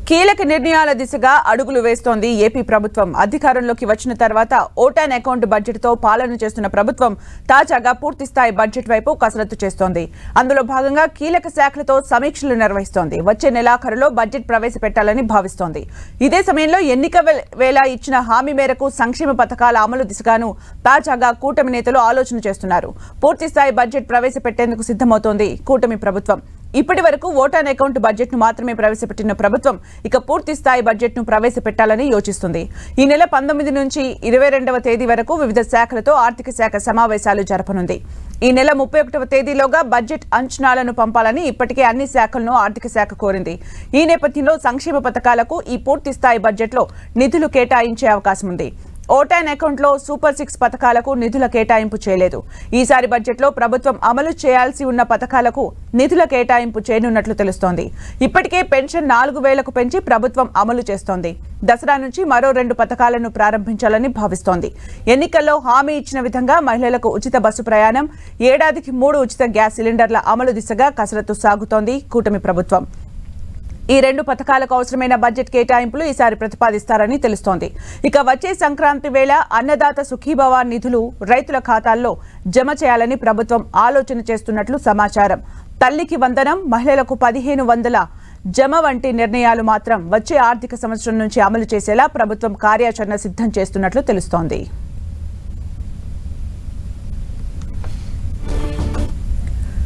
కీలక నిర్ణయాల దిశగా అడుగులు వేస్తోంది ఏపీ ప్రభుత్వం. అధికారంలోకి వచ్చిన తర్వాత ఓటాన్ అకౌంట్ బడ్జెట్ తో పాలన చేస్తున్న ప్రభుత్వం తాజాగా పూర్తిస్థాయి బడ్జెట్ వైపు కసరత్తు చేస్తోంది. అందులో భాగంగా కీలక శాఖలతో సమీక్షలు నిర్వహిస్తోంది. వచ్చే నెలాఖరులో బడ్జెట్ ప్రవేశపెట్టాలని భావిస్తోంది. ఇదే సమయంలో ఎన్నిక వేళ ఇచ్చిన హామీ మేరకు సంక్షేమ పథకాల అమలు దిశగాను తాజాగా కూటమి నేతలు ఆలోచన చేస్తున్నారు. పూర్తిస్థాయి బడ్జెట్ ప్రవేశపెట్టేందుకు సిద్ధమవుతోంది కూటమి ప్రభుత్వం. ఇప్పటి వరకు ఓటాన్ అకౌంట్ బడ్జెట్ ను మాత్రమే ప్రవేశపెట్టిన ప్రభుత్వం ఇక పూర్తి స్థాయి బడ్జెట్ ను ప్రవేశపెట్టాలని యోచిస్తుంది. ఈ నెల 19 నుంచి 22వ తేదీ వరకు వివిధ శాఖలతో ఆర్థిక శాఖ సమావేశాలు జరపనుంది. ఈ నెల 31వ తేదీలోగా బడ్జెట్ అంచనాలను పంపాలని ఇప్పటికే అన్ని శాఖలను ఆర్థిక శాఖ కోరింది. ఈ నేపథ్యంలో సంక్షేమ పథకాలకు ఈ పూర్తి స్థాయి బడ్జెట్ లో నిధులు కేటాయించే అవకాశం ఉంది. ఓటాన్ అకౌంట్ లో సూపర్ 6 పథకాలకు నిధుల కేటాయింపు చేయలేదు. ఈసారి బడ్జెట్ లో ప్రభుత్వం అమలు చేయాల్సి ఉన్న పథకాలకు నిధుల కేటాయింపు చేయనున్నట్లు తెలుస్తోంది. ఇప్పటికే పెన్షన్ 4000కు పెంచి ప్రభుత్వం అమలు చేస్తోంది. దసరా నుంచి మరో 2 పథకాలను ప్రారంభించాలని భావిస్తోంది. ఎన్నికల్లో హామీ ఇచ్చిన విధంగా మహిళలకు ఉచిత బస్సు ప్రయాణం, ఏడాదికి 3 ఉచిత గ్యాస్ సిలిండర్ల అమలు దిశగా కసరత్తు సాగుతోంది కూటమి ప్రభుత్వం. ఈ 2 పథకాలకు అవసరమైన బడ్జెట్ కేటాయింపులు ఈసారి ప్రతిపాదిస్తారని తెలుస్తోంది. ఇక వచ్చే సంక్రాంతి వేళ అన్నదాత సుఖీభవ నిధులు రైతుల ఖాతాల్లో జమ చేయాలని ప్రభుత్వం ఆలోచన చేస్తున్నట్లు సమాచారం. తల్లికి వందనం, మహిళలకు 1500 జమ వంటి నిర్ణయాలు మాత్రం వచ్చే ఆర్థిక సంవత్సరం నుంచి అమలు చేసేలా ప్రభుత్వం కార్యాచరణ సిద్ధం చేస్తున్నట్లు తెలుస్తోంది.